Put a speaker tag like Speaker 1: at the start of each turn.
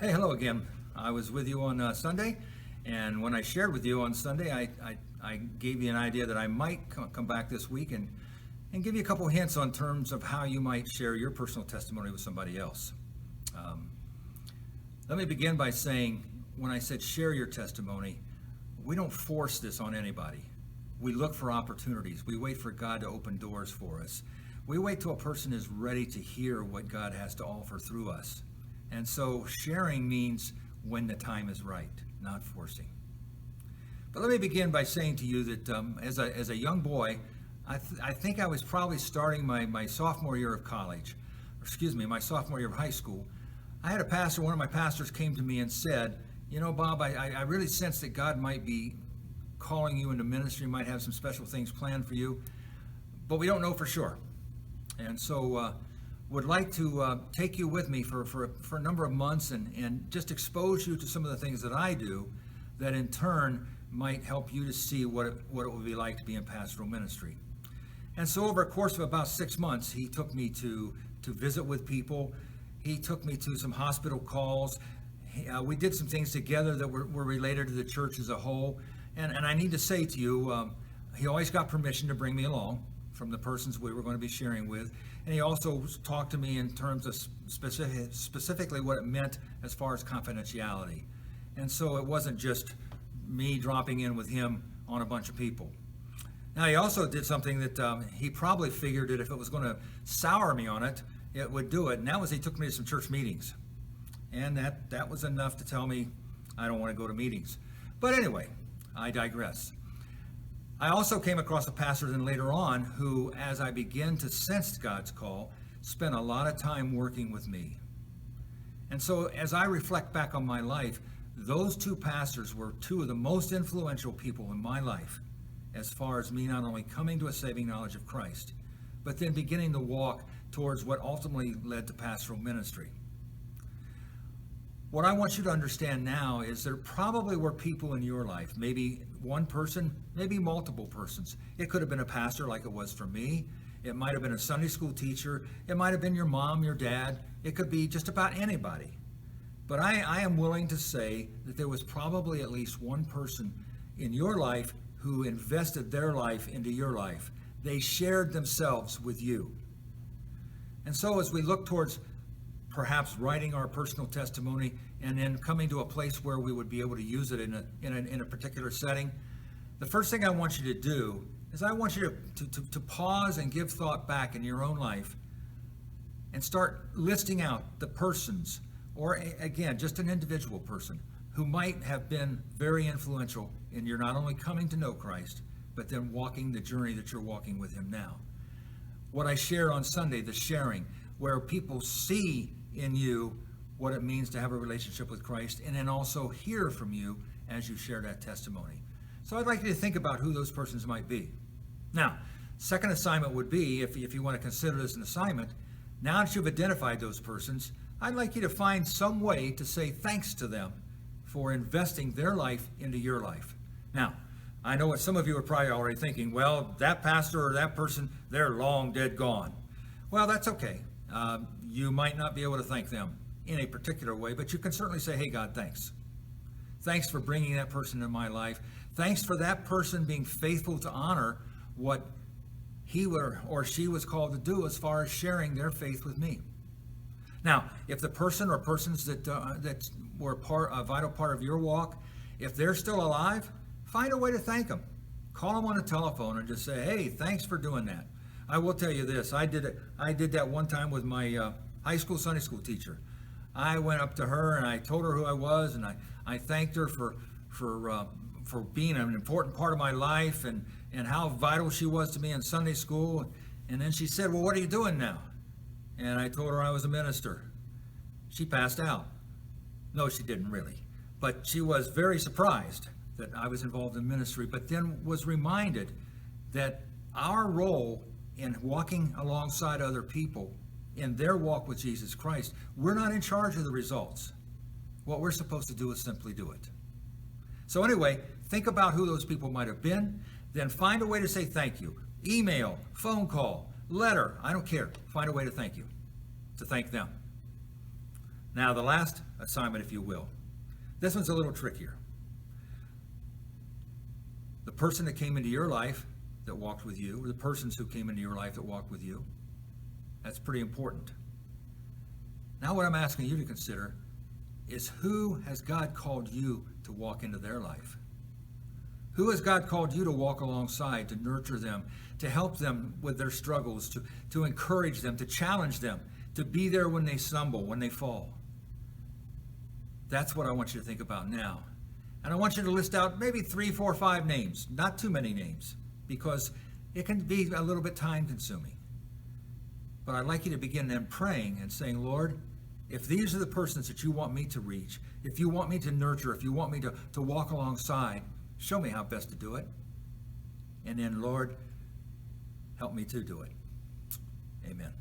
Speaker 1: Hey, hello again. I was with you on Sunday, and when I shared with you on Sunday, I gave you an idea that I might come back this week and give you a couple hints on terms of how you might share your personal testimony with somebody else. Um, Let me begin by saying, when I said share your testimony, we don't force this on anybody. We look for opportunities. We wait for God to open doors for us. We wait till a person is ready to hear what God has to offer through us. And so sharing means when the time is right, not forcing. But let me begin by saying to you that as a young boy, I think I was probably starting my sophomore year of college, my sophomore year of high school. I had a pastor, one of my pastors came to me and said, you know, Bob, I really sense that God might be calling you into ministry, might have some special things planned for you, but we don't know for sure. And so would like to take you with me for a number of months and just expose you to some of the things that I do that in turn might help you to see what it would be like to be in pastoral ministry. And so over a course of about 6 months, he took me to visit with people. He took me to some hospital calls. We did some things together that were related to the church as a whole. And I need to say to you, he always got permission to bring me along from the persons we were going to be sharing with. And he also talked to me in terms of specifically what it meant as far as confidentiality. And so it wasn't just me dropping in with him on a bunch of people. Now, he also did something that he probably figured that if it was going to sour me on it, it would do it. And that was he took me to some church meetings. And that was enough to tell me I don't want to go to meetings. But anyway, I digress. I also came across a pastor then later on who, as I began to sense God's call, spent a lot of time working with me. And so as I reflect back on my life, those two pastors were two of the most influential people in my life as far as me not only coming to a saving knowledge of Christ, but then beginning to walk towards what ultimately led to pastoral ministry. What I want you to understand now is there probably were people in your life, maybe one person, maybe multiple persons. It could have been a pastor like it was for me. It might have been a Sunday school teacher. It might have been your mom, your dad. It could be just about anybody. But I am willing to say that there was probably at least one person in your life who invested their life into your life. They shared themselves with you. And so as we look towards perhaps writing our personal testimony and then coming to a place where we would be able to use it in a particular setting, the first thing I want you to do is I want you to pause and give thought back in your own life and start listing out the persons, or again, just an individual person who might have been very influential in your not only coming to know Christ, but then walking the journey that you're walking with him now. What I shared on Sunday, the sharing, where people see in you what it means to have a relationship with Christ, and then also hear from you as you share that testimony. So I'd like you to think about who those persons might be. Now, second assignment would be, if you want to consider this an assignment, now that you've identified those persons, I'd like you to find some way to say thanks to them for investing their life into your life. Now, I know what some of you are probably already thinking, well, that pastor or that person, they're long dead gone. Well, that's okay. You might not be able to thank them in a particular way, but you can certainly say, hey, God, thanks. Thanks for bringing that person into my life. Thanks for that person being faithful to honor what he or she was called to do as far as sharing their faith with me. Now, if the person or persons that were a vital part of your walk, if they're still alive, find a way to thank them. Call them on the telephone and just say, hey, thanks for doing that. I will tell you this. I did that one time with my high school Sunday school teacher. I went up to her and I told her who I was, and I thanked her for being an important part of my life and how vital she was to me in Sunday school. And then she said, well, what are you doing now? And I told her I was a minister. She passed out. No, she didn't really. But she was very surprised that I was involved in ministry, but then was reminded that our role in walking alongside other people in their walk with Jesus Christ, we're not in charge of the results. What we're supposed to do is simply do it. So anyway, think about who those people might have been, then find a way to say thank you. Email, phone call, letter, I don't care. Find a way to thank you, to thank them. Now, the last assignment, if you will. This one's a little trickier. The person that came into your life that walked with you, or the persons who came into your life that walked with you, that's pretty important. Now, what I'm asking you to consider is, who has God called you to walk into their life? Who has God called you to walk alongside, to nurture them, to help them with their struggles, to encourage them, to challenge them, to be there when they stumble, when they fall? That's what I want you to think about now. And I want you to list out maybe 3, 4, 5 names, not too many names, because it can be a little bit time consuming. But I'd like you to begin then praying and saying, Lord, if these are the persons that you want me to reach, if you want me to nurture, if you want me to walk alongside, show me how best to do it. And then, Lord, help me to do it. Amen.